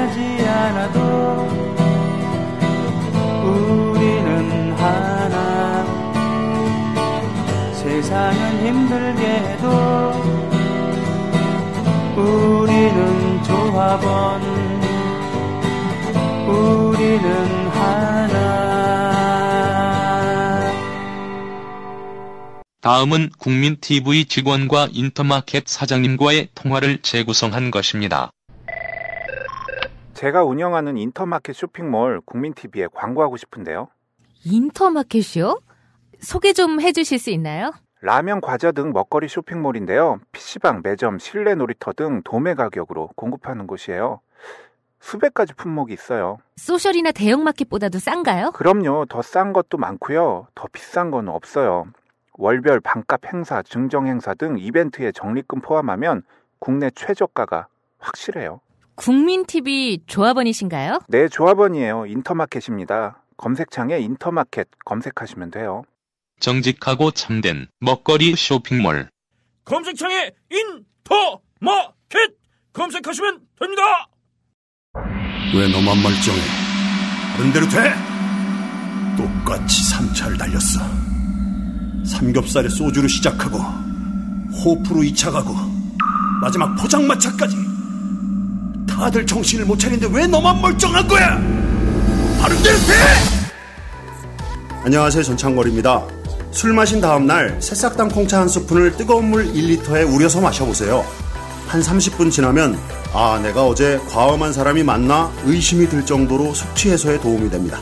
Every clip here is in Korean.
하지 않아도 우리는 하나. 세상은 힘들게 해도 우리는 조합원, 우리는 하나. 다음은 국민TV 직원과 인터마켓 사장님과의 통화를 재구성한 것입니다. 제가 운영하는 인터마켓 쇼핑몰 국민TV에 광고하고 싶은데요. 인터마켓이요? 소개 좀 해주실 수 있나요? 라면, 과자 등 먹거리 쇼핑몰인데요. PC방, 매점, 실내 놀이터 등 도매 가격으로 공급하는 곳이에요. 수백 가지 품목이 있어요. 소셜이나 대형마켓보다도 싼가요? 그럼요. 더 싼 것도 많고요. 더 비싼 건 없어요. 월별 반값 행사, 증정 행사 등 이벤트에 적립금 포함하면 국내 최저가가 확실해요. 국민TV 조합원이신가요? 네, 조합원이에요. 인터마켓입니다. 검색창에 인터마켓 검색하시면 돼요. 정직하고 참된 먹거리 쇼핑몰. 검색창에 인터마켓 검색하시면 됩니다. 왜 너만 멀쩡해? 다른 대로 돼? 똑같이 3차를 달렸어. 삼겹살에 소주로 시작하고 호프로 2차 가고 마지막 포장마차까지. 다들 정신을 못 차리는데 왜 너만 멀쩡한 거야? 다른 대로 돼! 안녕하세요, 전창걸입니다. 술 마신 다음날 새싹당 콩차 한 스푼을 뜨거운 물 1리터에 우려서 마셔보세요. 한 30분 지나면 내가 어제 과음한 사람이 맞나 의심이 들 정도로 숙취 해소에 도움이 됩니다.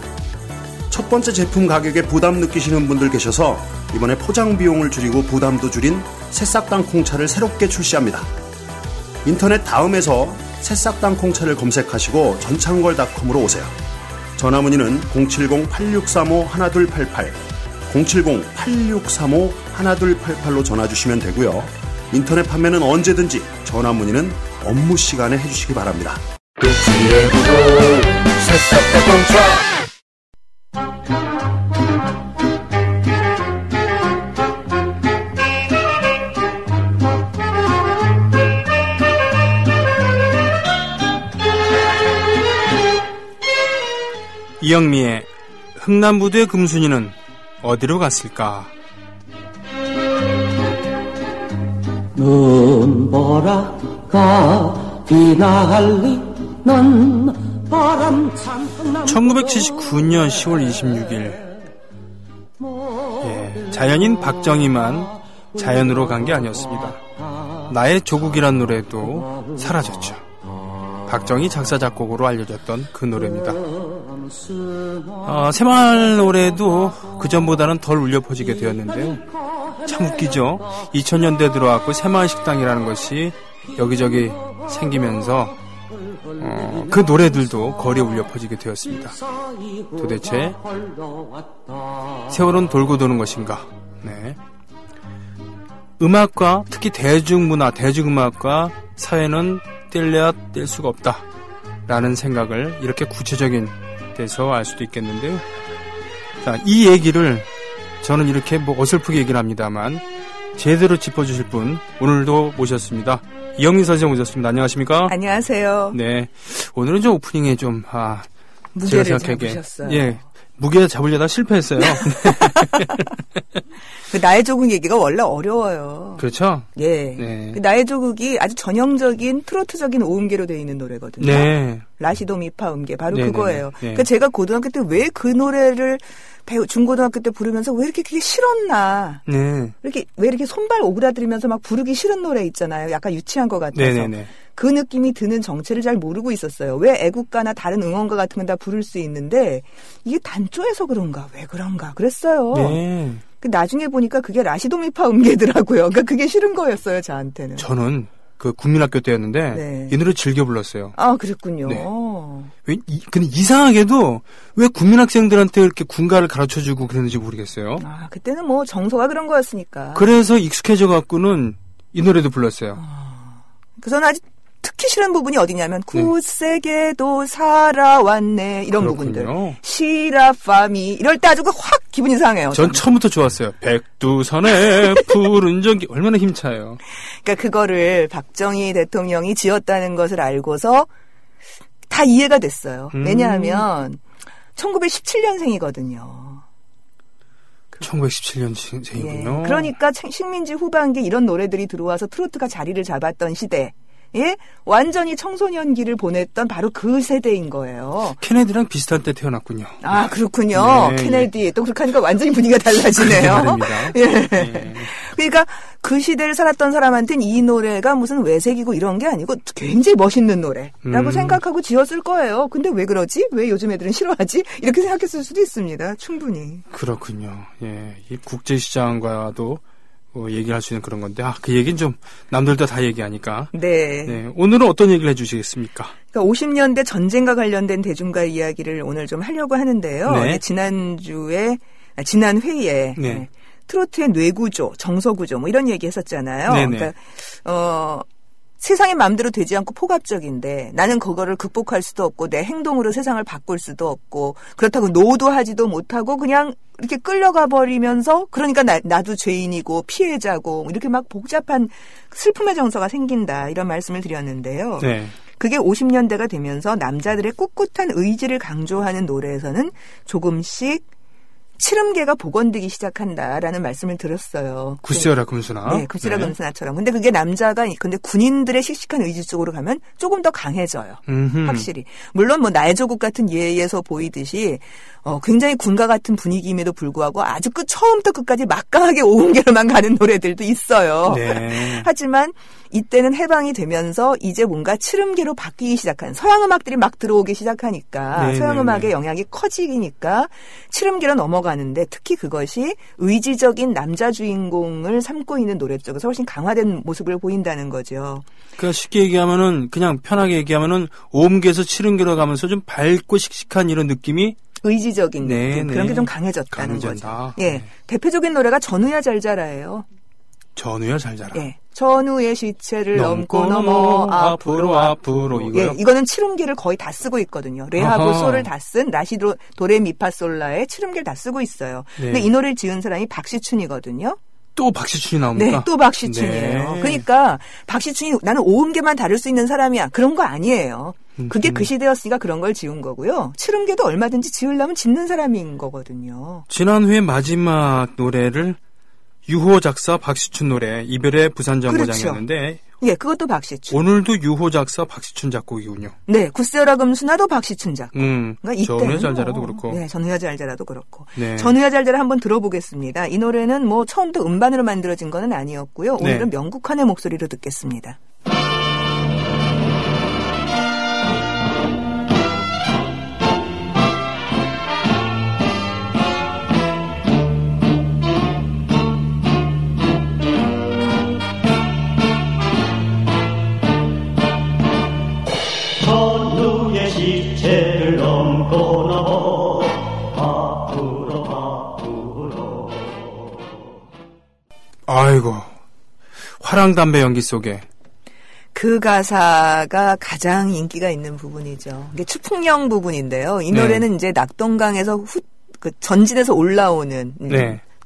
첫 번째 제품 가격에 부담 느끼시는 분들 계셔서 이번에 포장 비용을 줄이고 부담도 줄인 새싹당 콩차를 새롭게 출시합니다. 인터넷 다음에서 새싹당 콩차를 검색하시고 전창걸닷컴으로 오세요. 전화문의는 070-8635-1288 070-8635-1288로 전화주시면 되고요. 인터넷 판매는 언제든지 전화문의는 업무 시간에 해주시기 바랍니다. 그치의 구도 새싹당 콩차. 이영미의 흥남부두의 금순이는 어디로 갔을까? 눈보라가 비날리는 바람찬 1979년 10월 26일 자연인 박정희만 자연으로 간 게 아니었습니다. 나의 조국이란 노래도 사라졌죠. 박정희 작사 작곡으로 알려졌던 그 노래입니다. 새마을 노래도 그전보다는 덜 울려 퍼지게 되었는데요. 참 웃기죠. 2000년대 들어왔고 새마을 식당이라는 것이 여기저기 생기면서 그 노래들도 거리에 울려 퍼지게 되었습니다. 도대체 세월은 돌고 도는 것인가? 네. 음악과 특히 대중문화, 대중음악과 사회는 뗄래야 뗄 수가 없다 라는 생각을 이렇게 구체적인 데서 알 수도 있겠는데요. 자, 이 얘기를 저는 이렇게 어설프게 얘기를 합니다만 제대로 짚어주실 분 오늘도 모셨습니다. 이영미 선생 모셨습니다. 안녕하십니까? 안녕하세요. 네, 오늘은 좀 오프닝에 좀 무게를 잡으셨어요. 예, 무게 잡으려다 실패했어요. 그 나의 조국 얘기가 원래 어려워요. 그렇죠? 예. 네. 그 나의 조국이 아주 전형적인 트로트적인 오음계로 되어 있는 노래거든요. 네. 라시도 미파 음계 바로 네네네. 그거예요. 네. 그러니까 제가 고등학교 때 왜 그 노래를 중고등학교 때 부르면서 왜 이렇게 그게 싫었나? 네. 왜 이렇게 손발 오그라들면서 막 부르기 싫은 노래 있잖아요. 약간 유치한 것 같아서. 네네네. 그 느낌이 드는 정체를 잘 모르고 있었어요. 왜 애국가나 다른 응원가 같은 건 다 부를 수 있는데 이게 단조해서 그런가? 왜 그런가? 그랬어요. 네. 나중에 보니까 그게 라시도미파 음계더라고요. 그러니까 그게 싫은 거였어요, 저한테는. 저는 그 국민학교 때였는데 네. 이 노래 즐겨 불렀어요. 아, 그랬군요. 네. 근데 이상하게도 왜 국민학생들한테 이렇게 군가를 가르쳐주고 그랬는지 모르겠어요. 아, 그때는 뭐 정서가 그런 거였으니까. 그래서 익숙해져 갖고는 이 노래도 불렀어요. 그래서 저는 아직 특히 싫은 부분이 어디냐면 굳세게도 살아왔네 이런 그렇군요. 부분들. 시라파미 이럴 때 아주 확 기분이 상해요. 전 처음부터 좋았어요. 백두산의 푸른 전기 얼마나 힘차요. 그러니까 그거를 박정희 대통령이 지었다는 것을 알고서 다 이해가 됐어요. 왜냐하면 1917년생이거든요. 1917년생이군요. 예, 그러니까 식민지 후반기 이런 노래들이 들어와서 트로트가 자리를 잡았던 시대. 예? 완전히 청소년기를 보냈던 바로 그 세대인 거예요. 케네디랑 비슷한 때 태어났군요. 아, 그렇군요. 네, 케네디. 예. 또 그렇게 하니까 완전히 분위기가 달라지네요. 예. 네. 그러니까 그 시대를 살았던 사람한테는 이 노래가 무슨 외색이고 이런 게 아니고 굉장히 멋있는 노래라고 생각하고 지었을 거예요. 근데 왜 그러지? 왜 요즘 애들은 싫어하지? 이렇게 생각했을 수도 있습니다. 충분히. 그렇군요. 예. 이 국제시장과도 얘기할 수 있는 그런 건데, 그 얘기는 좀 남들도 다 얘기하니까. 네. 네. 오늘은 어떤 얘기를 해주시겠습니까? 그러니까 50년대 전쟁과 관련된 대중가 이야기를 오늘 좀 하려고 하는데요. 네. 지난 회의에 네. 트로트의 뇌구조, 정서구조 뭐 이런 얘기 했었잖아요. 네네. 그러니까 세상의 마음대로 되지 않고 포갑적인데 나는 그거를 극복할 수도 없고 내 행동으로 세상을 바꿀 수도 없고 그렇다고 노도하지도 못하고 그냥 이렇게 끌려가 버리면서 그러니까 나도 죄인이고 피해자고 이렇게 막 복잡한 슬픔의 정서가 생긴다 이런 말씀을 드렸는데요. 네. 그게 50년대가 되면서 남자들의 꿋꿋한 의지를 강조하는 노래에서는 조금씩 치름계가 복원되기 시작한다라는 말씀을 들었어요. 굿세어라 금수나. 네, 굿세어라 금수나처럼. 근데 그게 근데 군인들의 씩씩한 의지 쪽으로 가면 조금 더 강해져요. 확실히. 물론 뭐 나의 조국 같은 예에서 보이듯이 굉장히 군가 같은 분위기임에도 불구하고 아주 처음부터 끝까지 막강하게 오음계로만 가는 노래들도 있어요. 네. 하지만 이때는 해방이 되면서 이제 뭔가 치름계로 바뀌기 시작한 서양 음악들이 막 들어오기 시작하니까 서양 음악의 영향이 커지니까 치름계로 넘어가는데 특히 그것이 의지적인 남자 주인공을 삼고 있는 노래 쪽에서 훨씬 강화된 모습을 보인다는 거죠. 그러니까 쉽게 얘기하면은 그냥 편하게 얘기하면은 오음계에서 치름계로 가면서 좀 밝고 씩씩한 이런 느낌이 의지적인 느낌 그런 게 좀 강해졌다는 거죠. 예, 네. 대표적인 노래가 전우야 잘 자라예요. 전우야 잘 자라. 예. 전우의 시체를 넘고 넘어 앞으로 이거요? 예, 이거는 치름계를 거의 다 쓰고 있거든요. 레하고 솔을 다 쓴 라시도 도레미파솔라의 치름계를 다 쓰고 있어요. 네. 근데 이 노래를 지은 사람이 박시춘이거든요. 또 박시춘이 나옵니까? 네, 또 박시춘이에요. 네. 그러니까 박시춘이 나는 오음계만 다룰 수 있는 사람이야. 그런 거 아니에요. 그게 그 시대였으니까 그런 걸 지은 거고요. 치름계도 얼마든지 지으려면 짓는 사람인 거거든요. 지난 회의 마지막 노래를 유호 작사 박시춘 노래 이별의 부산정거장이었는데 그렇죠. 예, 그것도 박시춘. 오늘도 유호 작사 박시춘 작곡이군요. 네, 굿세어라 금수나도 박시춘 작곡. 그러니까 전우야 잘 자라도 그렇고. 네, 전우야 잘 자라도 그렇고. 네. 전우야 잘 자라 한번 들어보겠습니다. 이 노래는 뭐 처음부터 음반으로 만들어진 건 아니었고요. 오늘은 명국환의 목소리로 듣겠습니다. 전우의 시체를 넘고 넘어 앞으로 아이고 화랑담배 연기 속에 그 가사가 가장 인기가 있는 부분이죠. 이게 추풍령 부분인데요. 이 노래는 이제 낙동강에서 전진에서 올라오는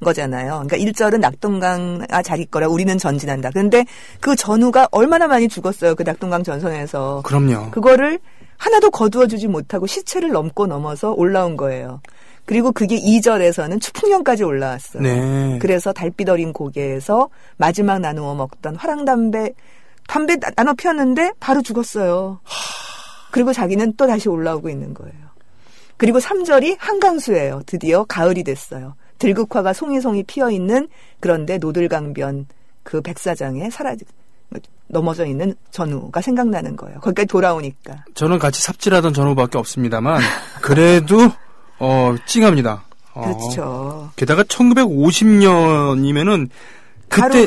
거잖아요. 그러니까 1절은 낙동강아 잘 있거라 우리는 전진한다. 그런데 그 전우가 얼마나 많이 죽었어요. 그 낙동강 전선에서. 그럼요. 그거를 하나도 거두어주지 못하고 시체를 넘고 넘어서 올라온 거예요. 그리고 그게 2절에서는 추풍령까지 올라왔어요. 네. 그래서 달빛 어린 고개에서 마지막 나누어 먹던 화랑담배 나눠 피웠는데 바로 죽었어요. 그리고 자기는 또 다시 올라오고 있는 거예요. 그리고 3절이 한강수예요. 드디어 가을이 됐어요. 들국화가 송이송이 피어있는 그런데 노들강변 그 백사장에 넘어져 있는 전우가 생각나는 거예요. 거기까지 돌아오니까. 저는 같이 삽질하던 전우밖에 없습니다만 그래도 찡합니다. 그렇죠. 게다가 1950년이면은 그때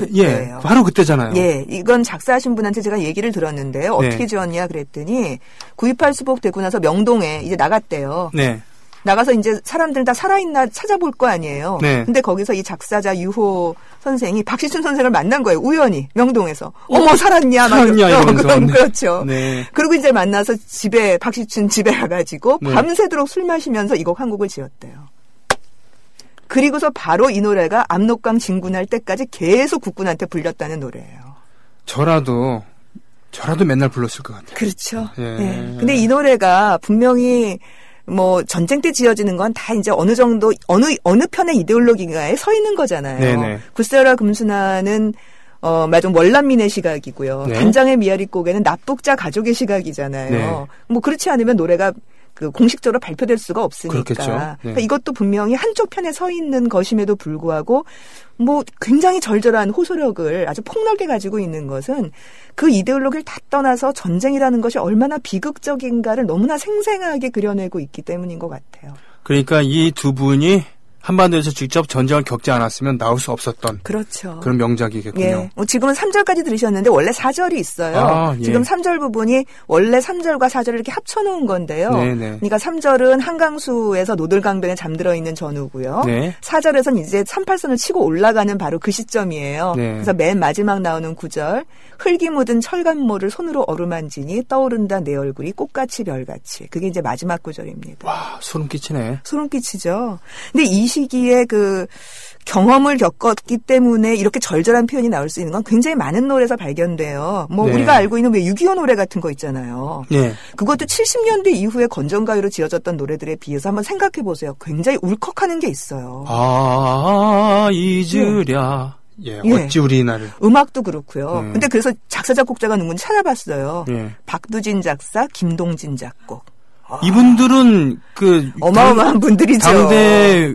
바로 그때잖아요. 예, 이건 작사하신 분한테 제가 얘기를 들었는데요. 어떻게 지었냐 그랬더니 9.28 수복 되고 나서 명동에 이제 나갔대요. 네. 나가서 이제 사람들 다 살아있나 찾아볼 거 아니에요. 네. 근데 거기서 이 작사자 유호 선생이 박시춘 선생을 만난 거예요. 우연히 명동에서. 어머 살았냐 이러면서. 그렇죠. 네. 그리고 이제 만나서 박시춘 집에 가가지고 밤새도록 술 마시면서 이 곡 한 곡을 지었대요. 그리고서 바로 이 노래가 압록강 진군할 때까지 계속 국군한테 불렸다는 노래예요. 저라도 저라도 맨날 불렀을 것 같아요. 그렇죠. 예. 근데 이 노래가 분명히 뭐 전쟁 때 지어지는 건 다 이제 어느 정도 어느 편의 이데올로기가에 서 있는 거잖아요. 네네. 굿세어라 금수나는 말좀 월남민의 시각이고요. 네. 단장의 미아리곡에는 납북자 가족의 시각이잖아요. 네. 뭐 그렇지 않으면 노래가 그 공식적으로 발표될 수가 없으니까. 그렇겠죠. 네. 그러니까 이것도 분명히 한쪽 편에 서 있는 것임에도 불구하고 뭐 굉장히 절절한 호소력을 아주 폭넓게 가지고 있는 것은 그 이데올로기를 다 떠나서 전쟁이라는 것이 얼마나 비극적인가를 너무나 생생하게 그려내고 있기 때문인 것 같아요. 그러니까 이 두 분이 한반도에서 직접 전쟁을 겪지 않았으면 나올 수 없었던 그렇죠. 그런 명작이겠군요. 예. 지금은 3절까지 들으셨는데 원래 4절이 있어요. 예. 지금 3절 부분이 원래 3절과 4절을 이렇게 합쳐놓은 건데요. 네네. 그러니까 3절은 한강수에서 노들강변에 잠들어 있는 전후고요. 네. 4절에서는 이제 38선을 치고 올라가는 바로 그 시점이에요. 네. 그래서 맨 마지막 나오는 9절 흙이 묻은 철간모를 손으로 어루만지니 떠오른다 내 얼굴이 꽃같이 별같이. 그게 이제 마지막 9절입니다. 와, 소름 끼치네. 소름 끼치죠. 근데 이 시기에 그 경험을 겪었기 때문에 이렇게 절절한 표현이 나올 수 있는 건 굉장히 많은 노래에서 발견돼요. 뭐 네. 우리가 알고 있는 왜 6.25 노래 같은 거 있잖아요. 네. 그것도 70년대 이후에 건전가요로 지어졌던 노래들에 비해서 한번 생각해 보세요. 굉장히 울컥하는 게 있어요. 잊으랴. 예, 어찌 우리나를. 음악도 그렇고요. 근데 그래서 작사 작곡자가 누군지 찾아봤어요. 예. 박두진 작사, 김동진 작곡. 이분들은 그 어마어마한 분들이죠. 당대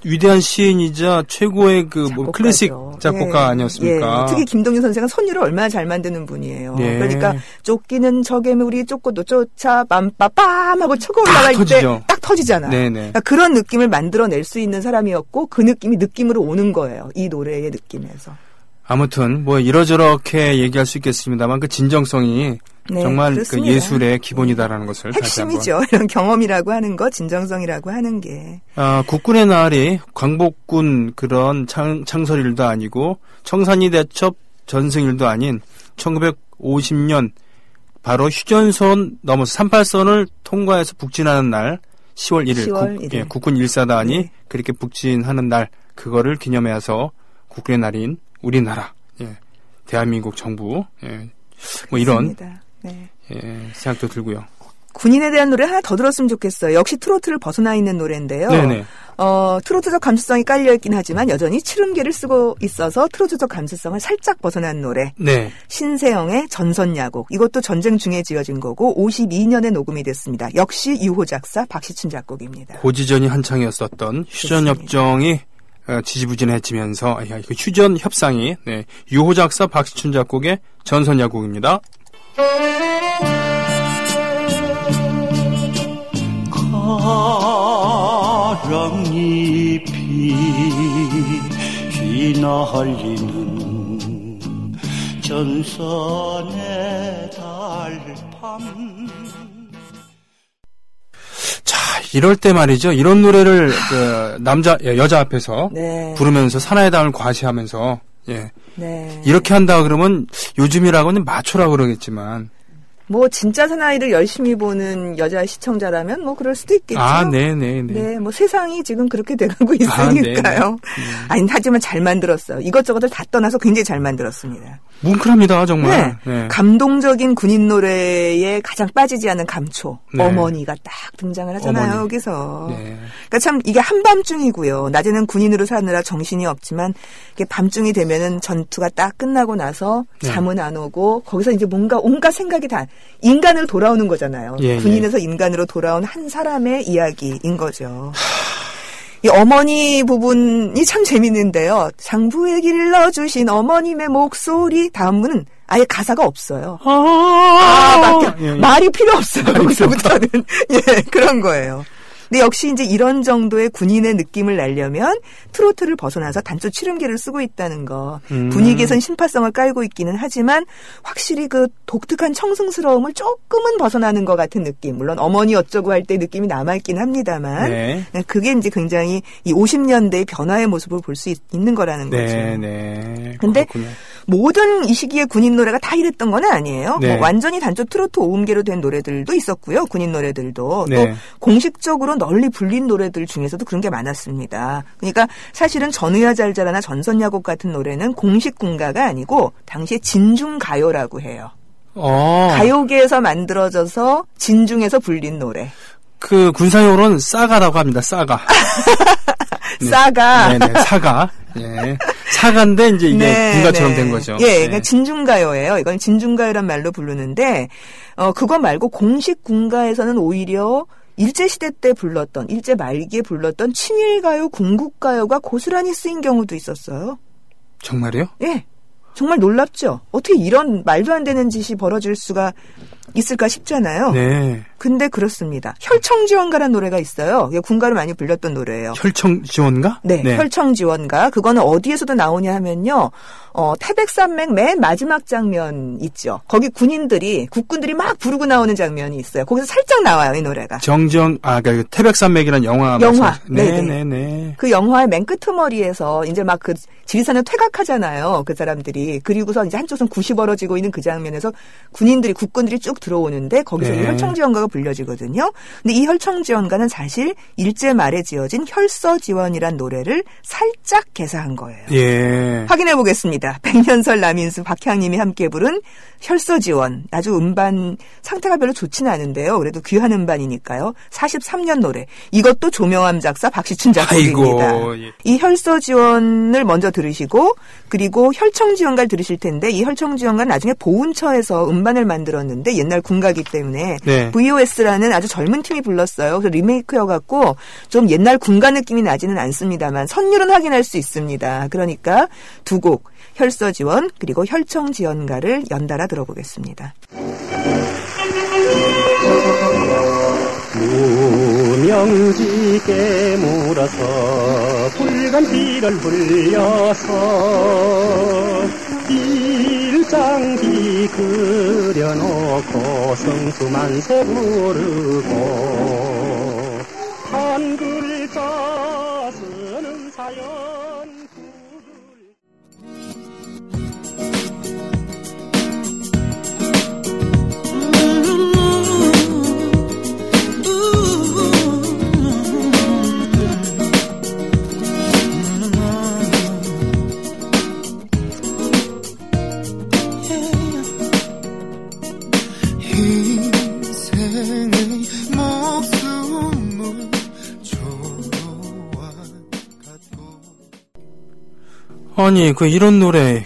위대한 시인이자 최고의 그 뭐 클래식 작곡가 아니었습니까? 특히 김동진 선생은 선율을 얼마나 잘 만드는 분이에요. 예. 그러니까 쫓기는 저 괴물이 쫓고도 쫓아 빰빠빰 하고 쳐고 올라갈 때 딱 터지잖아요. 그러니까 그런 느낌을 만들어낼 수 있는 사람이었고 그 느낌이 느낌으로 오는 거예요. 이 노래의 느낌에서. 아무튼 뭐 이러저렇게 얘기할 수 있겠습니다만 그 진정성이 정말 그 예술의 기본이다라는 것을 핵심이죠. 다시 이런 경험이라고 하는 거, 진정성이라고 하는 게. 국군의 날이 광복군 그런 창설일도 아니고 청산리 대첩 전승일도 아닌 1950년 바로 휴전선 넘어서 38선을 통과해서 북진하는 날 10월 1일, 국군 1사단이 그렇게 북진하는 날 그거를 기념해서 국군의 날인 우리나라, 대한민국 정부, 뭐 이런 생각도 들고요. 군인에 대한 노래 하나 더 들었으면 좋겠어요. 역시 트로트를 벗어나 있는 노래인데요. 네네. 트로트적 감수성이 깔려있긴 하지만 여전히 치름계를 쓰고 있어서 트로트적 감수성을 살짝 벗어난 노래. 네. 신세영의 전선야곡. 이것도 전쟁 중에 지어진 거고 52년에 녹음이 됐습니다. 역시 유호 작사, 박시춘 작곡입니다. 고지전이 한창이었었던 휴전협정이 지지부진해지면서 이거 휴전 협상이 유호 작사 박시춘 작곡의 전선야곡입니다. 가랑잎이 휘날리는 전선의 달밤. 자, 이럴 때 말이죠. 이런 노래를 여자 앞에서 부르면서 사나의 담을 과시하면서 이렇게 한다 그러면 요즘이라고는 마초라고 그러겠지만 뭐 진짜 사나이를 열심히 보는 여자 시청자라면 뭐 그럴 수도 있겠죠. 네네. 네, 뭐 세상이 지금 그렇게 돼가고 있으니까요. 아니 하지만 잘 만들었어요. 이것저것을 다 떠나서 굉장히 잘 만들었습니다. 뭉클합니다, 정말. 네. 감동적인 군인 노래에 가장 빠지지 않은 감초. 어머니가 딱 등장을 하잖아요, 여기서. 그러니까 참 이게 한밤중이고요. 낮에는 군인으로 사느라 정신이 없지만 이게 밤중이 되면은 전투가 딱 끝나고 나서 잠은 안 오고 거기서 이제 뭔가 온갖 생각이 다 인간으로 돌아오는 거잖아요. 군인에서 인간으로 돌아온 한 사람의 이야기인 거죠. 이 어머니 부분이 참 재밌는데요. 장부에 길러주신 어머님의 목소리 다음은 아예 가사가 없어요. 말이 필요 없어요. 여기서부터는 그런 거예요. 근데 역시 이제 이런 정도의 군인의 느낌을 내려면 트로트를 벗어나서 단조 치름계를 쓰고 있다는 거. 분위기에선 신파성을 깔고 있기는 하지만 확실히 그 독특한 청승스러움을 조금은 벗어나는 것 같은 느낌. 물론 어머니 어쩌고 할 때 느낌이 남아있긴 합니다만 그게 이제 굉장히 이 50년대의 변화의 모습을 볼 수 있는 거라는 거죠. 근데 모든 이 시기의 군인 노래가 다 이랬던 건 아니에요. 뭐 완전히 단조 트로트 오음계로 된 노래들도 있었고요. 군인 노래들도. 또 공식적으로 널리 불린 노래들 중에서도 그런 게 많았습니다. 그러니까 사실은 전우야 잘 자라나 전선야곡 같은 노래는 공식 군가가 아니고 당시에 진중가요라고 해요. 가요계에서 만들어져서 진중에서 불린 노래. 그 군사용어로는 싸가라고 합니다. 싸가. 네. 싸가. 네네, 사가. 예. 사가인데 이제 이게 군가처럼 된 거죠. 예, 그러니까 진중가요예요. 이건 진중가요란 말로 부르는데, 그거 말고 공식 군가에서는 오히려 일제시대 때 불렀던, 일제 말기에 불렀던 친일가요, 궁극가요가 고스란히 쓰인 경우도 있었어요. 정말요? 예. 정말 놀랍죠? 어떻게 이런 말도 안 되는 짓이 벌어질 수가 있을까 싶잖아요. 네. 근데 그렇습니다. 혈청지원가라는 노래가 있어요. 이게 군가로 많이 불렸던 노래예요. 혈청지원가? 네, 네. 혈청지원가. 그거는 어디에서도 나오냐 하면요. 태백산맥 맨 마지막 장면 있죠. 거기 국군들이 막 부르고 나오는 장면이 있어요. 거기서 살짝 나와요, 이 노래가. 그 태백산맥이라는 영화. 네네. 그 영화의 맨 끄트머리에서 이제 막 그 지리산을 퇴각하잖아요. 그 사람들이. 그리고서 이제 한쪽은 굿이 벌어지고 있는 그 장면에서 국군들이 쭉 들어오는데 거기서 이 혈청지원가가 불려지거든요. 근데 이 혈청지원가는 사실 일제 말에 지어진 혈서지원이란 노래를 살짝 개사한 거예요. 예. 확인해 보겠습니다. 백년설 남인수 박향님이 함께 부른 혈서지원. 아주 음반 상태가 별로 좋지는 않은데요. 그래도 귀한 음반이니까요. 43년 노래. 이것도 조명암 작사 박시춘 작곡입니다. 아이고, 예. 이 혈서지원을 먼저 들으시고 그리고 혈청지원가를 들으실 텐데 이 혈청지원가는 나중에 보훈처에서 음반을 만들었는데 옛날 군가기 때문에 네. VOS라는 아주 젊은 팀이 불렀어요. 그래서 리메이크여갖고 좀 옛날 군가 느낌이 나지는 않습니다만 선율은 확인할 수 있습니다. 그러니까 두 곡 혈서지원 그리고 혈청지원가를 연달아 들어보겠습니다. 무명지 깨물어서 붉은비를 흘려서 일장기 그려놓고 성수만세 부르고 한글자 쓰는 사연 아니, 이런 노래,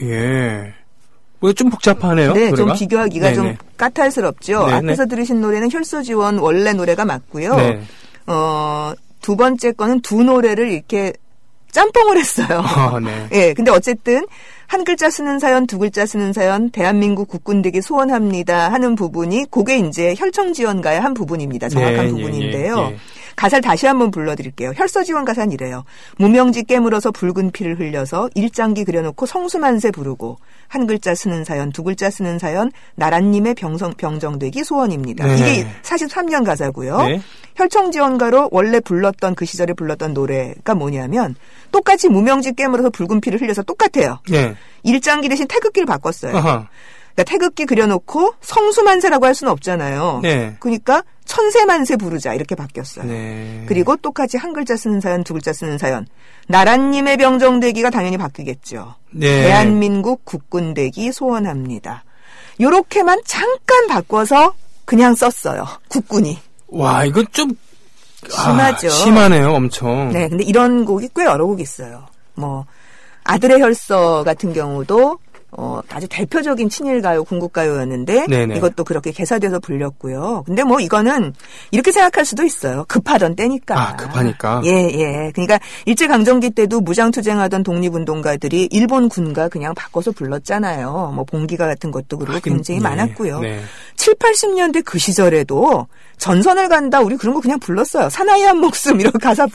예. 뭐 좀 복잡하네요. 네, 노래가? 좀 비교하기가 네네. 좀 까탈스럽죠. 네네. 앞에서 들으신 노래는 혈서지원 원래 노래가 맞고요. 네. 두 번째 거는 두 노래를 이렇게 짬뽕을 했어요. 네. 예, 근데 어쨌든 한 글자 쓰는 사연, 두 글자 쓰는 사연, 대한민국 국군 되기 소원합니다 하는 부분이 그게 이제 혈청지원가의 한 부분입니다. 정확한 부분인데요. 가사를 다시 한번 불러드릴게요. 혈서지원 가사는 이래요. 무명지 깨물어서 붉은 피를 흘려서 일장기 그려놓고 성수만세 부르고 한 글자 쓰는 사연, 두 글자 쓰는 사연, 나라님의 병정되기 소원입니다. 네. 이게 43년 가사고요. 네. 혈청지원가로 원래 불렀던 그 시절에 불렀던 노래가 뭐냐면 똑같이 무명지 깨물어서 붉은 피를 흘려서 똑같아요. 네. 일장기 대신 태극기를 바꿨어요. 아하. 그러니까 태극기 그려놓고 성수만세라고 할 수는 없잖아요. 네. 그러니까 천세만세 부르자 이렇게 바뀌었어요. 네. 그리고 똑같이 한 글자 쓰는 사연, 두 글자 쓰는 사연. 나라님의 병정되기가 당연히 바뀌겠죠. 네. 대한민국 국군되기 소원합니다. 요렇게만 잠깐 바꿔서 그냥 썼어요. 국군이. 와, 이거 좀 심하죠. 심하네요, 엄청. 네, 근데 이런 곡이 꽤 여러 곡 있어요. 뭐 아들의 혈서 같은 경우도 아주 대표적인 친일가요, 군국가요였는데 네네. 이것도 그렇게 개사돼서 불렸고요. 근데 뭐 이거는 이렇게 생각할 수도 있어요. 급하던 때니까. 아, 급하니까. 예. 그러니까 일제강점기 때도 무장투쟁하던 독립운동가들이 일본 군가 그냥 바꿔서 불렀잖아요. 뭐 봉기가 같은 것도 그렇고 굉장히 많았고요. 네. 7, 80년대 그 시절에도 전선을 간다 우리 그런 거 그냥 불렀어요. 사나이 한 목숨 이런 가사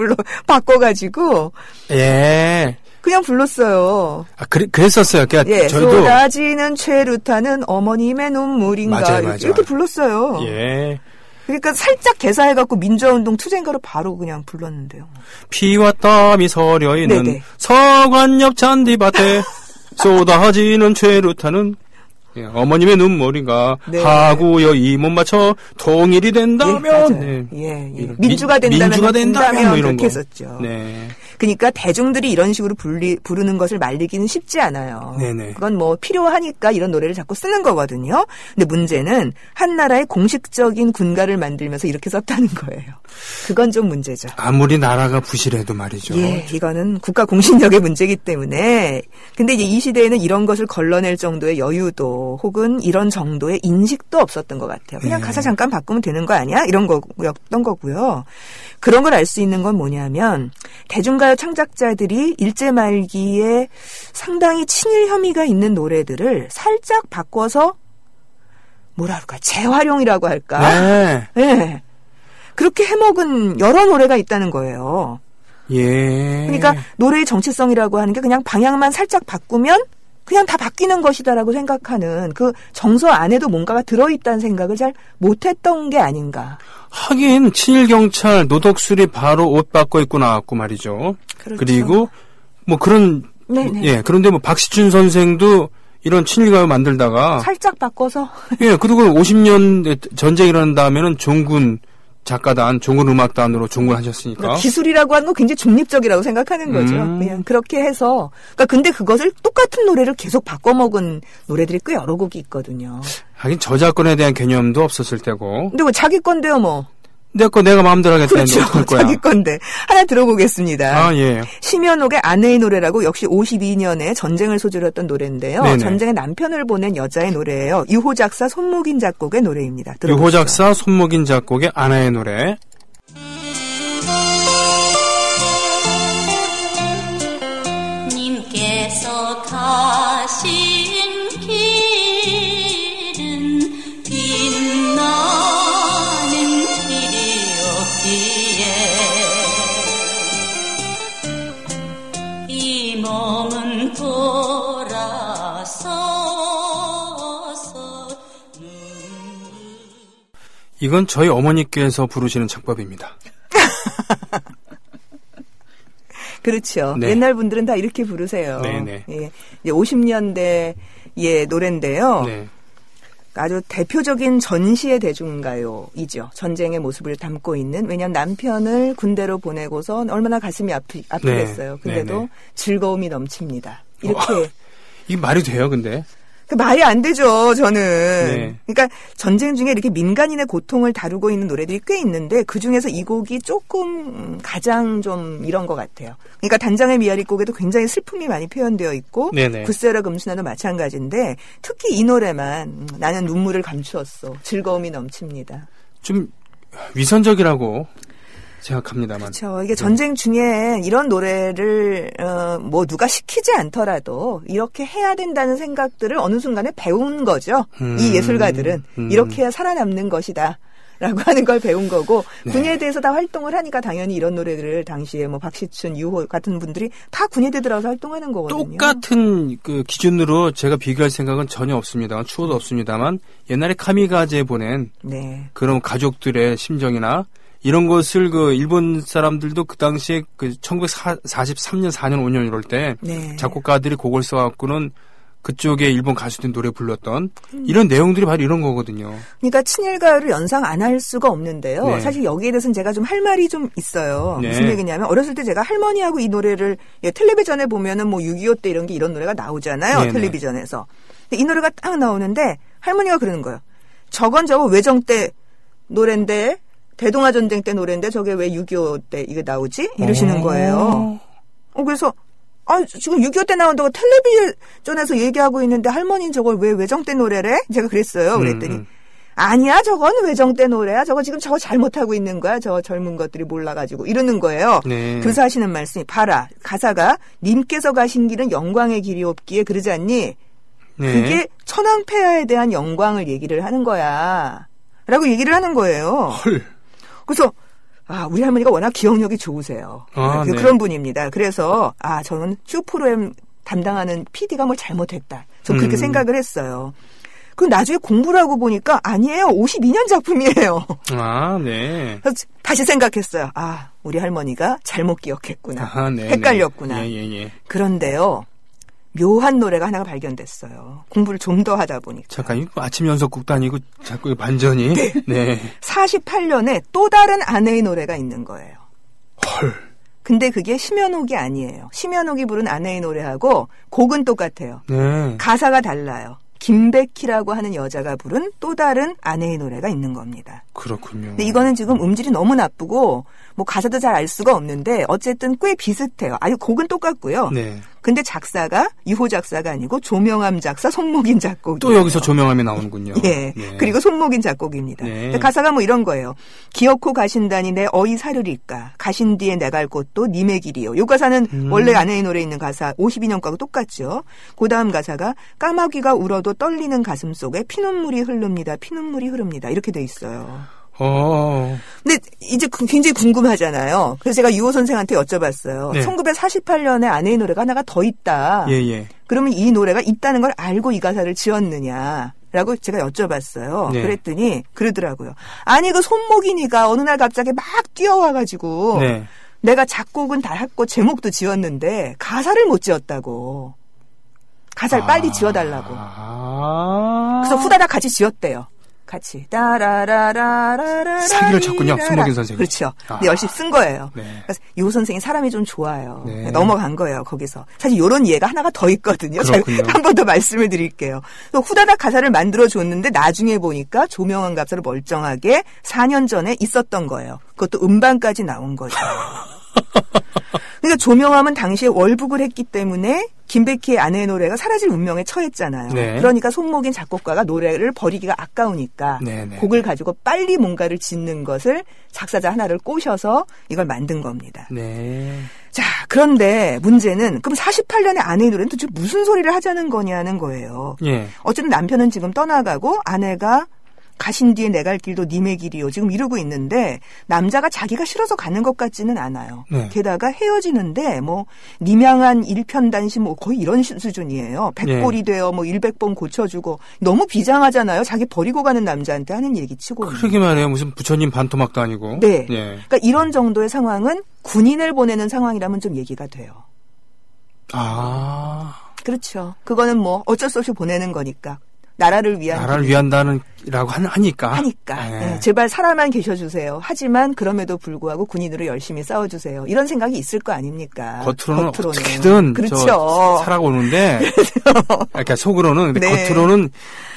바꿔가지고. 예. 그냥 불렀어요. 아, 그랬었어요. 그러니까 예, 저희도. 쏟아지는 최루타는 어머님의 눈물인가. 맞아요. 이렇게 불렀어요. 예. 그러니까 살짝 개사해갖고 민주화운동 투쟁가로 바로 그냥 불렀는데요. 피와 땀이 서려 있는 네네. 서관역 잔디밭에 쏟아지는 최루타는 예, 어머님의 눈머리가 네. 하고요 이 못 맞춰 통일이 된다면 민주가 된다면 뭐 이런 그렇게 거. 했었죠. 네. 그러니까 대중들이 이런 식으로 부르는 것을 말리기는 쉽지 않아요. 네네. 그건 뭐 필요하니까 이런 노래를 자꾸 쓰는 거거든요. 근데 문제는 한 나라의 공식적인 군가를 만들면서 이렇게 썼다는 거예요. 그건 좀 문제죠. 아무리 나라가 부실해도 말이죠. 예, 이거는 국가 공신력의 문제이기 때문에. 근데 이제 이 시대에는 이런 것을 걸러낼 정도의 여유도 혹은 이런 정도의 인식도 없었던 것 같아요. 그냥 가사 잠깐 바꾸면 되는 거 아니야? 이런 거였던 거고요. 그런 걸 알 수 있는 건 뭐냐면 대중가요 창작자들이 일제 말기에 상당히 친일 혐의가 있는 노래들을 살짝 바꿔서 뭐라 할까? 재활용이라고 할까? 네. 네. 그렇게 해먹은 여러 노래가 있다는 거예요. 예. 그러니까 노래의 정체성이라고 하는 게 그냥 방향만 살짝 바꾸면 그냥 다 바뀌는 것이다라고 생각하는 그 정서 안에도 뭔가가 들어있다는 생각을 잘 못했던 게 아닌가. 하긴 친일 경찰 노덕술이 바로 옷 바꿔 입고 나왔고 말이죠. 그렇죠. 그리고 뭐 그런 네네. 예 그런데 뭐 박시춘 선생도 이런 친일가요 만들다가 살짝 바꿔서 예 그리고 50년 전쟁 일어난 다음에는 종군 작가단, 종군 음악단으로 종군하셨으니까. 그러니까 기술이라고 하는 건 굉장히 중립적이라고 생각하는 거죠. 그냥 그렇게 해서. 그러니까 근데 그것을 똑같은 노래를 계속 바꿔먹은 노래들이 꽤 여러 곡이 있거든요. 하긴 저작권에 대한 개념도 없었을 테고. 근데 뭐 자기 건데요, 뭐. 내 거 내가 마음대로 하겠다는데 그렇죠. 어떡할 거야. 자기 건데. 하나 들어보겠습니다. 아, 예. 심연옥의 아내의 노래라고 역시 52년에 전쟁을 소재로 했던 노래인데요. 네네. 전쟁에 남편을 보낸 여자의 노래예요. 유호 작사 손목인 작곡의 노래입니다. 들어보시죠. 유호 작사 손목인 작곡의 아내의 노래. 님께서 가신 길은 빛나는 길이었기에 이 몸은 돌아서서 이건 저희 어머니께서 부르시는 창법입니다. 그렇죠. 네. 옛날 분들은 다 이렇게 부르세요. 네네. 예. 이제 50년대의 노래인데요. 네. 아주 대표적인 전시의 대중가요이죠. 전쟁의 모습을 담고 있는. 왜냐하면 남편을 군대로 보내고선 얼마나 가슴이 아프겠어요. 네. 근데도 네네. 즐거움이 넘칩니다. 이렇게. 이게 말이 돼요, 근데? 말이 안 되죠, 저는. 네. 그러니까 전쟁 중에 이렇게 민간인의 고통을 다루고 있는 노래들이 꽤 있는데 그중에서 이 곡이 조금 가장 좀 이런 것 같아요. 그러니까 단장의 미아리 곡에도 굉장히 슬픔이 많이 표현되어 있고 네네. 굳세라 금수나도 마찬가지인데 특히 이 노래만 나는 눈물을 감추었어. 즐거움이 넘칩니다. 좀 위선적이라고 생각합니다만. 그렇죠. 이게 전쟁 중에 이런 노래를 뭐 누가 시키지 않더라도 이렇게 해야 된다는 생각들을 어느 순간에 배운 거죠. 이 예술가들은 이렇게 해야 살아남는 것이다. 라고 하는 걸 배운 거고 네. 군예에 대해서 다 활동을 하니까 당연히 이런 노래들을 당시에 뭐 박시춘, 유호 같은 분들이 다 군예대 들어가서 활동하는 거거든요. 똑같은 그 기준으로 제가 비교할 생각은 전혀 없습니다만 추호도 없습니다만 옛날에 카미가제 보낸 네. 그런 가족들의 심정이나 이런 것을 그 일본 사람들도 그 당시에 그 1943년, 4년, 5년 이럴 때 네. 작곡가들이 곡을 써갖고는 그쪽에 일본 가수들 노래 불렀던 이런 내용들이 바로 이런 거거든요. 그러니까 친일가요를 연상 안 할 수가 없는데요. 네. 사실 여기에 대해서는 제가 좀 할 말이 좀 있어요. 네. 무슨 얘기냐면 어렸을 때 제가 할머니하고 이 노래를 텔레비전에 보면은 뭐 6.25 때 이런 게 이런 노래가 나오잖아요. 네네. 텔레비전에서. 근데 이 노래가 딱 나오는데 할머니가 그러는 거예요. 저건 저거 외정 때 노래인데 대동아 전쟁 때 노래인데 저게 왜 6.25 때 이게 나오지? 이러시는 거예요. 그래서 지금 6.25 때 나온다고 텔레비전에서 얘기하고 있는데 할머니는 저걸 왜 외정 때 노래래? 제가 그랬어요. 그랬더니 아니야 저건 외정 때 노래야. 저거 지금 저거 잘못하고 있는 거야. 저 젊은 것들이 몰라가지고 이러는 거예요. 네. 그래서 하시는 말씀이 봐라. 가사가 님께서 가신 길은 영광의 길이 없기에 그러지 않니? 네. 그게 천황폐하에 대한 영광을 얘기를 하는 거야. 라고 얘기를 하는 거예요. 헐. 그래서 우리 할머니가 워낙 기억력이 좋으세요. 네. 그런 분입니다. 그래서 저는 쇼 프로그램 담당하는 PD가 뭘 잘못했다. 전 그렇게 생각을 했어요. 그 나중에 공부를 하고 보니까 아니에요. 52년 작품이에요. 네. 그래서 다시 생각했어요. 우리 할머니가 잘못 기억했구나. 네, 헷갈렸구나. 네. 예. 그런데요. 묘한 노래가 하나가 발견됐어요. 공부를 좀 더 하다 보니까. 잠깐, 이거 아침 연속곡도 아니고 자꾸 반전이. 네. 네. 48년에 또 다른 아내의 노래가 있는 거예요. 헐. 근데 그게 심연옥이 아니에요. 심연옥이 부른 아내의 노래하고 곡은 똑같아요. 네. 가사가 달라요. 김백희라고 하는 여자가 부른 또 다른 아내의 노래가 있는 겁니다. 그렇군요. 근데 이거는 지금 음질이 너무 나쁘고 뭐 가사도 잘 알 수가 없는데 어쨌든 꽤 비슷해요. 아유 곡은 똑같고요. 네. 근데 작사가 유호 작사가 아니고 조명암 작사 손목인 작곡. 또 여기서 조명암이 나오는군요. 예. 네. 그리고 손목인 작곡입니다. 네. 가사가 뭐 이런 거예요. 기어코 가신다니 내 어이 사르릴까. 가신 뒤에 내 갈 곳도 님의 길이요. 요 가사는 원래 아내의 노래에 있는 가사 52년 거하고 똑같죠. 그 다음 가사가 까마귀가 울어도 떨리는 가슴 속에 피눈물이 흐릅니다. 피눈물이 흐릅니다. 이렇게 돼 있어요. 근데 이제 굉장히 궁금하잖아요. 그래서 제가 유호 선생한테 여쭤봤어요. 네. 1948년에 아내의 노래가 하나가 더 있다. 예. 그러면 이 노래가 있다는 걸 알고 이 가사를 지었느냐. 라고 제가 여쭤봤어요. 네. 그랬더니 그러더라고요. 아니 그 손목이니까 어느 날 갑자기 막 뛰어와가지고 네. 내가 작곡은 다 했고 제목도 지었는데 가사를 못 지었다고. 가사를 빨리 지어달라고. 그래서 후다닥 같이 지었대요. 같이 따라라라라라 사기를 쳤군요. 손목인 선생님. 그렇죠. 근데 열심히 쓴 거예요. 네. 그래서 유 선생이 사람이 좀 좋아요. 네. 넘어간 거예요. 거기서. 사실 이런 예가 하나가 더 있거든요. 그렇군요. 한 번 더 말씀을 드릴게요. 후다닥 가사를 만들어줬는데 나중에 보니까 조명한 가사로 멀쩡하게 4년 전에 있었던 거예요. 그것도 음반까지 나온 거죠. 그러니까 조명암은 당시에 월북을 했기 때문에 김백희의 아내의 노래가 사라질 운명에 처했잖아요. 네. 그러니까 손목인 작곡가가 노래를 버리기가 아까우니까 네네. 곡을 가지고 빨리 뭔가를 짓는 것을 작사자 하나를 꼬셔서 이걸 만든 겁니다. 네. 자, 그런데 문제는 그럼 48년의 아내의 노래는 도대체 무슨 소리를 하자는 거냐는 거예요. 예. 어쨌든 남편은 지금 떠나가고 아내가 가신 뒤에 내 갈 길도 님의 길이요. 지금 이러고 있는데 남자가 자기가 싫어서 가는 것 같지는 않아요. 네. 게다가 헤어지는데 뭐 님양한 일편단심 뭐 거의 이런 수준이에요. 100골이 되어 뭐 100번 고쳐주고 너무 비장하잖아요. 자기 버리고 가는 남자한테 하는 얘기치고. 그러게 말해요. 무슨 부처님 반토막도 아니고. 네. 예. 그러니까 이런 정도의 상황은 군인을 보내는 상황이라면 좀 얘기가 돼요. 그렇죠. 그거는 뭐 어쩔 수 없이 보내는 거니까. 나라를 위한다는 라고 하니까. 네, 제발 살아만 계셔주세요. 하지만 그럼에도 불구하고 군인으로 열심히 싸워주세요. 이런 생각이 있을 거 아닙니까? 겉으로는 어떻게든 그렇죠. 살아오는데 그러니까 속으로는 근데 네. 겉으로는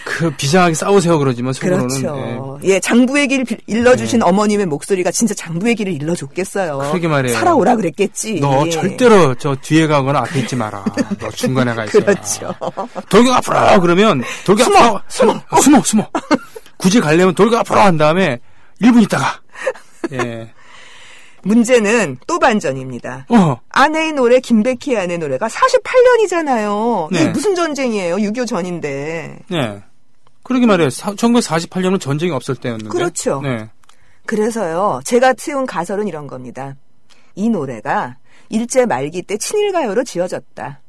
그 비장하게 싸우세요 그러지만 속으로는 그렇죠. 예, 장부의 길을 일러주신 어머님의 목소리가 진짜 장부의 길을 일러줬겠어요. 그러게 말이에요. 살아오라 그랬겠지. 너 절대로 저 뒤에 가거나 앞에 있지 마라. 너 중간에 가 있어야. 그렇죠. 돌격 앞으로 그러면 돌격 숨어. 굳이 가려면 돌격 앞으로 한 다음에 1분 있다가. 예. 문제는 또 반전입니다. 아내의 노래, 김백희의 아내의 노래가 48년이잖아요. 네. 이게 무슨 전쟁이에요? 6.25 전인데. 네. 그러게 말이에요. 1948년은 전쟁이 없을 때였는데. 그렇죠. 네. 그래서요, 제가 채운 가설은 이런 겁니다. 이 노래가 일제 말기 때 친일가요로 지어졌다.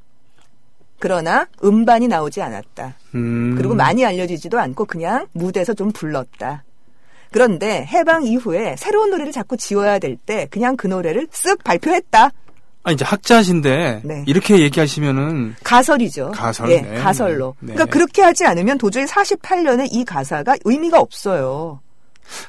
그러나 음반이 나오지 않았다. 그리고 많이 알려지지도 않고 그냥 무대에서 좀 불렀다. 그런데 해방 이후에 새로운 노래를 자꾸 지어야 될 때 그냥 그 노래를 쓱 발표했다. 이제 학자신데 네. 이렇게 얘기하시면은 가설이죠. 가설. 네, 네. 가설로. 네. 그러니까 그렇게 하지 않으면 도저히 48년에 이 가사가 의미가 없어요.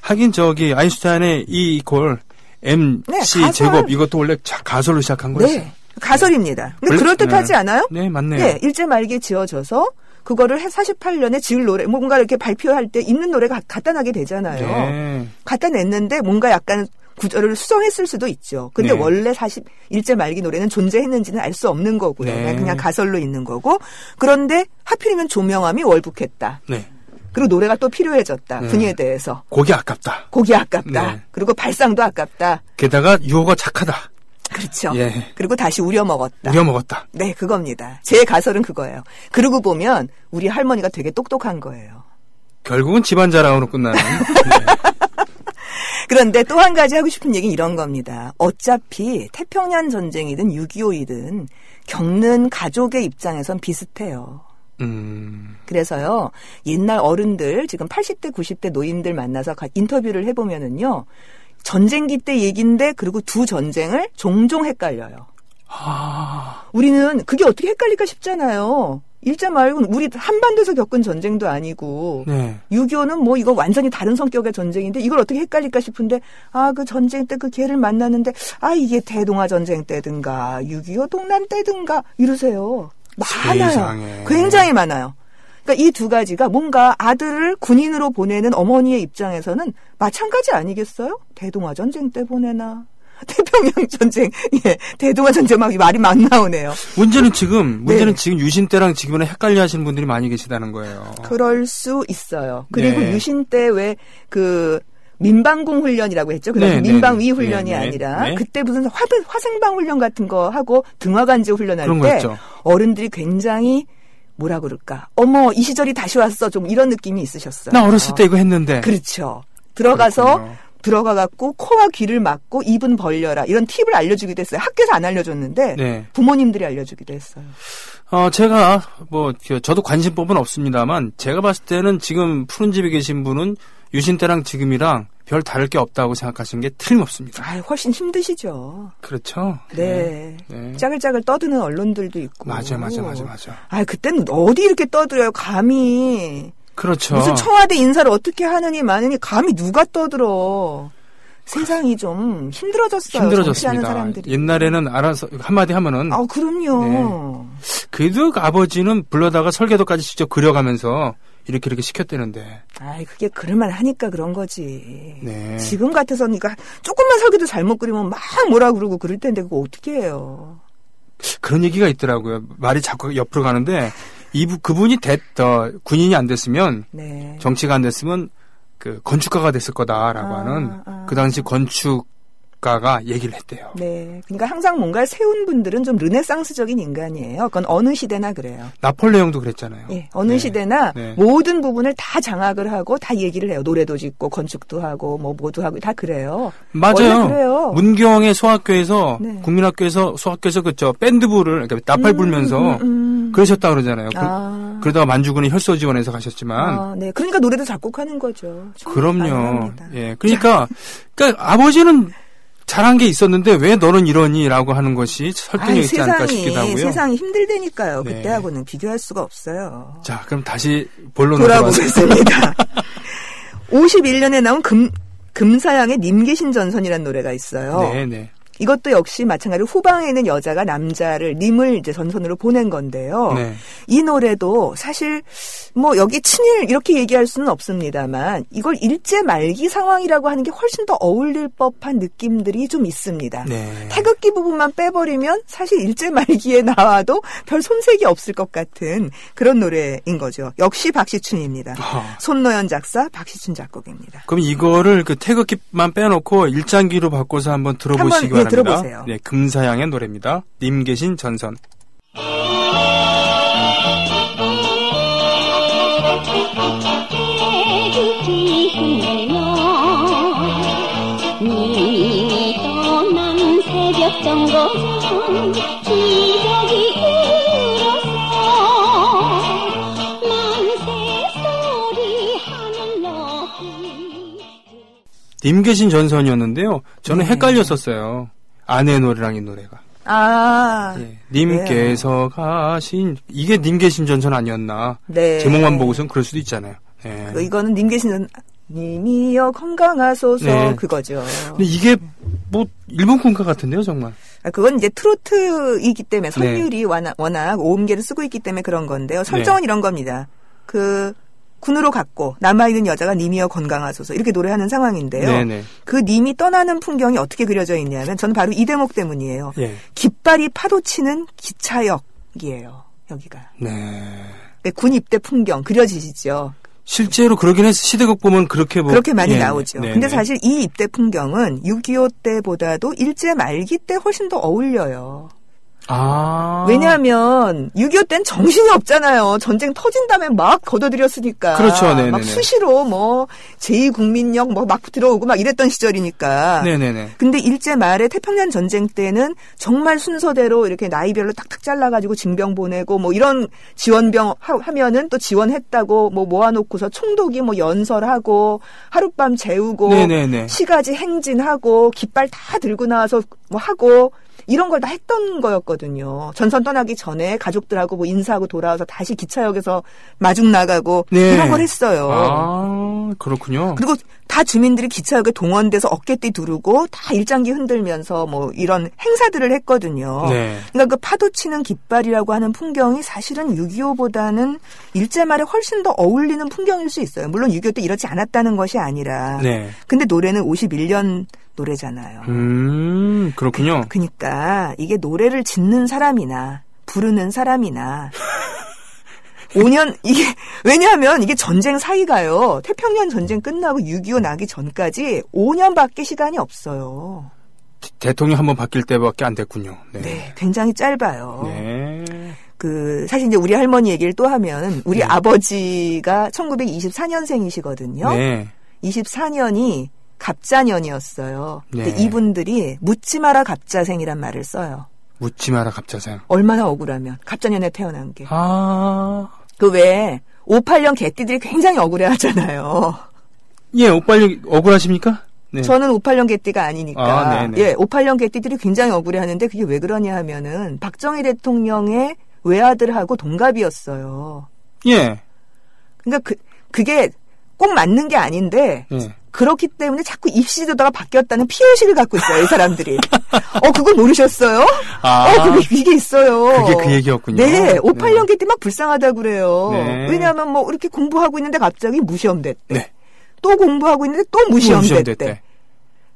하긴 아인슈타인의 E 이퀄 MC 네, 제곱 이것도 원래 가설로 시작한 거였어요. 네. 가설입니다. 근데 그럴듯하지 않아요? 네, 맞네요. 네, 일제 말기에 지어져서 그거를 48년에 지을 노래, 뭔가 이렇게 발표할 때 있는 노래가 갖다 나게 되잖아요. 네. 갖다 냈는데 뭔가 약간 구절을 수정했을 수도 있죠. 근데 네. 원래 일제 말기 노래는 존재했는지는 알 수 없는 거고요. 네. 그냥 가설로 있는 거고. 그런데 하필이면 조명암이 월북했다. 네. 그리고 노래가 또 필요해졌다. 군인에 대해서. 곡이 아깝다. 네. 그리고 발상도 아깝다. 게다가 유호가 착하다. 그렇죠. 예. 그리고 다시 우려먹었다. 네, 그겁니다. 제 가설은 그거예요. 그러고 보면 우리 할머니가 되게 똑똑한 거예요. 결국은 집안 자랑으로 끝나는. 네. 그런데 또 한 가지 하고 싶은 얘기는 이런 겁니다. 어차피 태평양 전쟁이든 6.25이든 겪는 가족의 입장에선 비슷해요. 그래서요, 옛날 어른들, 지금 80대, 90대 노인들 만나서 인터뷰를 해보면은요, 전쟁기 때 얘기인데, 그리고 두 전쟁을 종종 헷갈려요. 우리는 그게 어떻게 헷갈릴까 싶잖아요. 일제 말고는 우리 한반도에서 겪은 전쟁도 아니고 네. 6.25는 뭐 이거 완전히 다른 성격의 전쟁인데 이걸 어떻게 헷갈릴까 싶은데 그 전쟁 때 그 걔를 만났는데 이게 대동아 전쟁 때든가 6.25 동란 때든가 이러세요. 많아요. 세상에. 굉장히 많아요. 그러니까 이 두 가지가 뭔가 아들을 군인으로 보내는 어머니의 입장에서는 마찬가지 아니겠어요? 대동아 전쟁 때 보내나 태평양 전쟁, 대동아 전쟁 말이 막 나오네요. 문제는 지금 유신 때랑 지금은 헷갈려 하시는 분들이 많이 계시다는 거예요. 그럴 수 있어요. 그리고 네. 유신 때 왜 민방공 훈련이라고 했죠. 그래서 민방위 훈련이 아니라 그때 무슨 화생방 훈련 같은 거 하고 등화관제 훈련할 때 어른들이 굉장히 뭐라 그럴까? 어머, 이 시절이 다시 왔어. 좀 이런 느낌이 있으셨어요. 나 어렸을 때 이거 했는데. 그렇죠. 들어가갖고 코와 귀를 막고 입은 벌려라. 이런 팁을 알려주기도 했어요. 학교에서 안 알려줬는데 부모님들이 알려주기도 했어요. 제가 저도 관심법은 없습니다만 제가 봤을 때는 지금 푸른 집에 계신 분은 유신 때랑 지금이랑 별 다를 게 없다고 생각하시는 게 틀림없습니다. 훨씬 힘드시죠. 그렇죠. 네. 짜글짜글 떠드는 언론들도 있고. 맞아. 그때는 어디 이렇게 떠들어요, 감히. 그렇죠. 무슨 청와대 인사를 어떻게 하느니 마느니 감히 누가 떠들어. 세상이 좀 힘들어졌어요. 힘들어졌습니다. 사람들이. 옛날에는 알아서 한마디 하면은. 그럼요. 그래도 아버지는 불러다가 설계도까지 직접 그려가면서 이렇게 시켰대는데. 그게 그럴만 하니까 그런 거지. 네. 지금 같아서는 조금만 설계도 잘못 그리면 막 뭐라 그러고 그럴 텐데 그거 어떻게 해요. 그런 얘기가 있더라고요. 말이 자꾸 옆으로 가는데 그분이 군인이 안 됐으면 정치가 안 됐으면 건축가가 됐을 거다라고 하는 그 당시 건축가가 얘기를 했대요. 네. 그러니까 항상 뭔가 세운 분들은 좀 르네상스적인 인간이에요. 그건 어느 시대나 그래요. 나폴레옹도 그랬잖아요. 어느 시대나 모든 부분을 다 장악을 하고 다 얘기를 해요. 노래도 짓고 건축도 하고 뭐도 하고 다 그래요. 맞아요. 그래요. 문경의 소학교에서 국민학교에서 소학교에서 밴드부를 나팔 불면서 그러셨다 그러잖아요. 그러다가 만주군에 혈소 지원해서 가셨지만. 네. 그러니까 노래도 작곡하는 거죠. 그럼요. 그러니까 아버지는 잘한 게 있었는데 왜 너는 이러니라고 하는 것이 설득력 있지 않을까 싶기도 하고요. 세상이 힘들다니까요. 그때하고는 비교할 수가 없어요. 자, 그럼 다시 본론으로 돌아보겠습니다. 51년에 나온 금사양의 님 계신 전선이라는 노래가 있어요. 네. 이것도 역시 마찬가지로 후방에 있는 여자가 남자를 님을 이제 전선으로 보낸 건데요. 이 노래도 사실 여기 친일 이렇게 얘기할 수는 없습니다만 이걸 일제 말기 상황이라고 하는 게 훨씬 더 어울릴 법한 느낌들이 좀 있습니다. 태극기 부분만 빼버리면 사실 일제 말기에 나와도 별 손색이 없을 것 같은 그런 노래인 거죠. 역시 박시춘입니다. 손노연 작사, 박시춘 작곡입니다. 그럼 이거를 태극기만 빼놓고 일장기로 바꿔서 한번 들어보시기 바랍니다. 들어보세요. 금사양의 노래입니다. 님 계신 전선. 태극기 흔들며 님이 떠난 새벽 정거장 기적이 일어서 만세 소리 하늘 높이. 님 계신 전선이었는데요. 저는 헷갈렸었어요. 아내 노래랑 이 노래가. 님께서 가신 이게 님 계신 전선 아니었나. 제목만 보고선 그럴 수도 있잖아요. 이거는 님 계신 님이여 건강하소서 그거죠. 근데 이게 일본 군가 같은데요, 정말. 그건 이제 트로트이기 때문에 선율이 워낙 오음계를 쓰고 있기 때문에 그런 건데요. 설정은 이런 겁니다. 군으로 갔고 남아있는 여자가 님이여 건강하소서 이렇게 노래하는 상황인데요. 그 님이 떠나는 풍경이 어떻게 그려져 있냐면 저는 바로 이 대목 때문이에요. 깃발이 파도치는 기차역이에요. 여기가. 군 입대 풍경 그려지시죠. 실제로 그러긴 해서 시대극 보면 그렇게 많이 나오죠. 근데 사실 이 입대 풍경은 6.25 때보다도 일제 말기 때 훨씬 더 어울려요. 왜냐하면 6.25 때는 정신이 없잖아요. 전쟁 터진 다음에 막 걷어들였으니까. 그렇죠. 막 수시로 제2국민역 막 들어오고 막 이랬던 시절이니까. 근데 일제 말에 태평양 전쟁 때는 정말 순서대로 이렇게 나이별로 탁탁 잘라가지고 징병 보내고 이런 지원병 하면은 또 지원했다고 모아놓고서 총독이 연설하고 하룻밤 재우고 시가지 행진하고 깃발 다 들고 나와서 하고 이런 걸 다 했던 거였거든요. 전선 떠나기 전에 가족들하고 뭐 인사하고 돌아와서 다시 기차역에서 마중 나가고 네. 이런 걸 했어요. 아, 그렇군요. 그리고 다 주민들이 기차역에 동원돼서 어깨띠 두르고 다 일장기 흔들면서 뭐 이런 행사들을 했거든요. 네. 그러니까 그 파도 치는 깃발이라고 하는 풍경이 사실은 6.25보다는 일제말에 훨씬 더 어울리는 풍경일 수 있어요. 물론 6.25 때 이렇지 않았다는 것이 아니라. 네. 근데 노래는 51년 노래잖아요. 그렇군요. 그러니까 이게 노래를 짓는 사람이나 부르는 사람이나 5년 이게 왜냐하면 이게 전쟁 사이가요. 태평양 전쟁 끝나고 6.25 나기 전까지 5년밖에 시간이 없어요. 대통령 한번 바뀔 때밖에 안 됐군요. 네. 네, 굉장히 짧아요. 네. 사실 이제 우리 할머니 얘기를 또 하면 우리 아버지가 1924년생이시거든요. 네. 24년이 갑자년이었어요. 네. 근데 이분들이 묻지 마라 갑자생이란 말을 써요. 묻지 마라 갑자생. 얼마나 억울하면 갑자년에 태어난 게. 아. 그 외에 58년 개띠들이 굉장히 억울해하잖아요. 예, 오빨리 억울하십니까? 네. 저는 58년 개띠가 아니니까. 네네. 예, 58년 개띠들이 굉장히 억울해하는데 그게 왜 그러냐 하면은 박정희 대통령의 외아들하고 동갑이었어요. 예. 그러니까 그게 꼭 맞는 게 아닌데 예. 그렇기 때문에 자꾸 입시제도가 바뀌었다는 피해의식을 갖고 있어요, 이 사람들이. 그걸 모르셨어요? 이게 있어요. 그게 그 얘기였군요. 네, 58년 개띠 막 불쌍하다고 그래요. 네. 왜냐하면 뭐 이렇게 공부하고 있는데 갑자기 무시험 됐대. 네. 또 공부하고 있는데 또 무시험 됐대.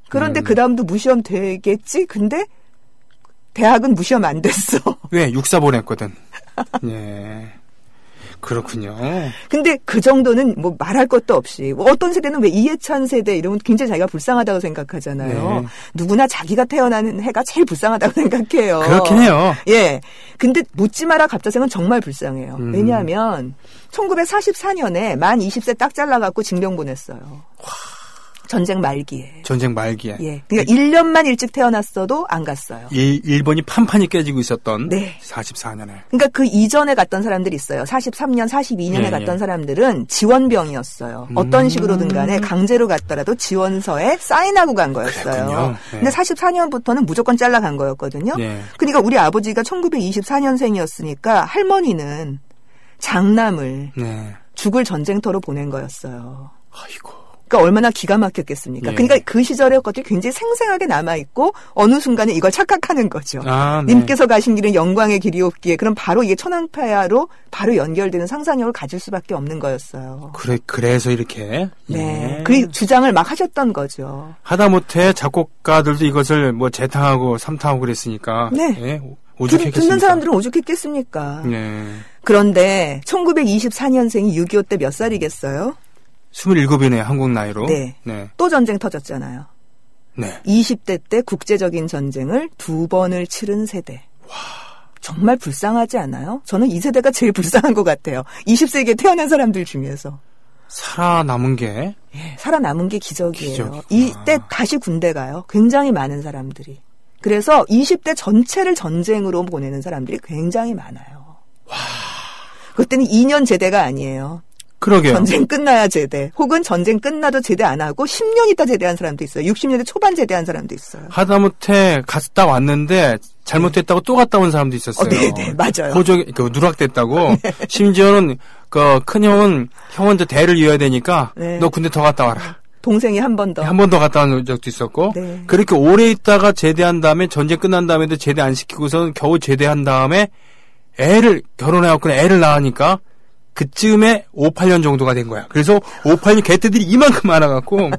그런데 그 다음도 무시험 되겠지? 근데 대학은 무시험 안 됐어. 왜? 육사 보냈거든. 예. 그렇군요. 근데 그 정도는 뭐 말할 것도 없이 어떤 세대는 왜 이해찬 세대 이러면 굉장히 자기가 불쌍하다고 생각하잖아요. 네. 누구나 자기가 태어나는 해가 제일 불쌍하다고 생각해요. 그렇긴 해요. 예. 근데 묻지 마라 갑자생은 정말 불쌍해요. 왜냐하면 1944년에 만 20세 딱 잘라갖고 징병 보냈어요. 전쟁 말기에. 예. 그러니까 1년만 일찍 태어났어도 안 갔어요. 일본이 판판이 깨지고 있었던 네. 44년에. 그러니까 그 이전에 갔던 사람들이 있어요. 43년, 42년에 갔던 사람들은 지원병이었어요. 어떤 식으로든 간에 강제로 갔더라도 지원서에 사인하고 간 거였어요. 네. 근데 44년부터는 무조건 잘라간 거였거든요. 네. 그러니까 우리 아버지가 1924년생이었으니까 할머니는 장남을 죽을 전쟁터로 보낸 거였어요. 아이고. 그러니까 얼마나 기가 막혔겠습니까? 예. 그러니까 그 시절의 것들이 굉장히 생생하게 남아있고 어느 순간에 이걸 착각하는 거죠. 네. 님께서 가신 길은 영광의 길이옵기에 그럼 바로 이게 천황폐하로 바로 연결되는 상상력을 가질 수밖에 없는 거였어요. 그래서 이렇게. 네. 그 주장을 막 하셨던 거죠. 하다못해 작곡가들도 이것을 뭐 재탕하고 삼탕하고 그랬으니까. 네. 예, 오죽했겠습니까? 듣는 사람들은 오죽했겠습니까? 네. 그런데 1924년생이 6.25 때 몇 살이겠어요? 27이네요, 한국 나이로. 네. 또 전쟁 터졌잖아요. 네. 20대 때 국제적인 전쟁을 2번을 치른 세대. 와. 정말 불쌍하지 않아요? 저는 이 세대가 제일 불쌍한 것 같아요. 20세기에 태어난 사람들 중에서. 살아남은 게? 예, 살아남은 게 기적이에요. 이때 다시 군대 가요. 굉장히 많은 사람들이. 그래서 20대 전체를 전쟁으로 보내는 사람들이 굉장히 많아요. 와. 그때는 2년 제대가 아니에요. 그러게요. 전쟁 끝나야 제대. 혹은 전쟁 끝나도 제대 안 하고 10년 있다 제대한 사람도 있어요. 60년대 초반 제대한 사람도 있어요. 하다못해 갔다 왔는데 잘못됐다고 또 갔다 온 사람도 있었어요. 네네, 맞아요. 누락됐다고. 네. 심지어는 큰 형은 형한테 대를 이어야 되니까 네. 너 군대 더 갔다 와라. 동생이 한 번 더. 한 번 더 갔다 온 적도 있었고. 네. 그렇게 오래 있다가 제대한 다음에 전쟁 끝난 다음에도 제대 안 시키고서 겨우 제대한 다음에 결혼해갖고 애를 낳으니까 그쯤에 58년 정도가 된 거야. 그래서 58년 개띠들이 이만큼 많아갖고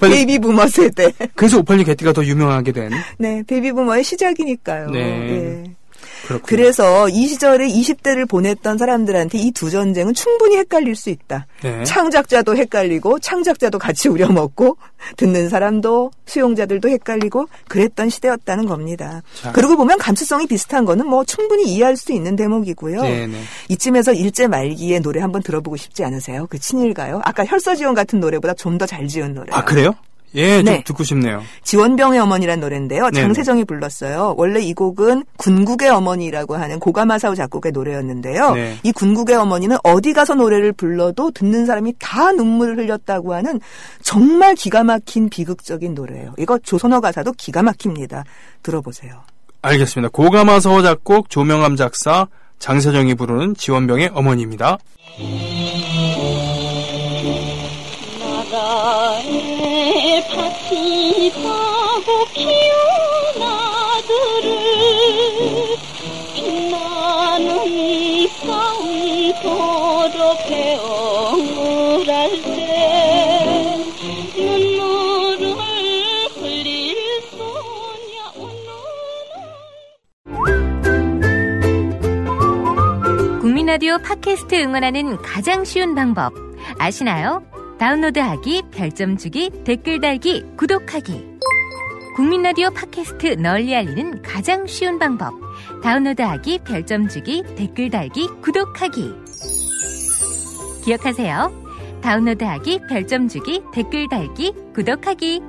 베이비 부머 세대. 그래서 58년 개띠가 더 유명하게 된. 네, 베이비 부머의 시작이니까요. 네. 네. 그렇군요. 그래서 이 시절에 20대를 보냈던 사람들한테 이 두 전쟁은 충분히 헷갈릴 수 있다. 네. 창작자도 헷갈리고 창작자도 같이 우려먹고 듣는 사람도 수용자들도 헷갈리고 그랬던 시대였다는 겁니다. 자. 그러고 보면 감수성이 비슷한 거는 뭐 충분히 이해할 수 있는 대목이고요. 네네. 이쯤에서 일제 말기의 노래 한번 들어보고 싶지 않으세요? 그 친일가요? 아까 혈서지원 같은 노래보다 좀 더 잘 지은 노래. 아, 그래요? 예, 좀 네. 듣고 싶네요. 지원병의 어머니란 노래인데요. 네네. 장세정이 불렀어요. 원래 이 곡은 군국의 어머니라고 하는 고가마사오 작곡의 노래였는데요. 네. 이 군국의 어머니는 어디 가서 노래를 불러도 듣는 사람이 다 눈물을 흘렸다고 하는 정말 기가 막힌 비극적인 노래예요. 이거 조선어 가사도 기가 막힙니다. 들어보세요. 알겠습니다. 고가마서 작곡, 조명암 작사, 장세정이 부르는 지원병의 어머니입니다. 나라의 밭이라고 키운 아들을 빛나는 싸움터로 배웅을 할 때 눈물을 흘릴 소냐 오늘은 국민라디오 팟캐스트 응원하는 가장 쉬운 방법 아시나요? 다운로드하기, 별점 주기, 댓글 달기, 구독하기. 국민라디오 팟캐스트 널리 알리는 가장 쉬운 방법. 다운로드하기, 별점 주기, 댓글 달기, 구독하기. 기억하세요. 다운로드하기, 별점 주기, 댓글 달기, 구독하기.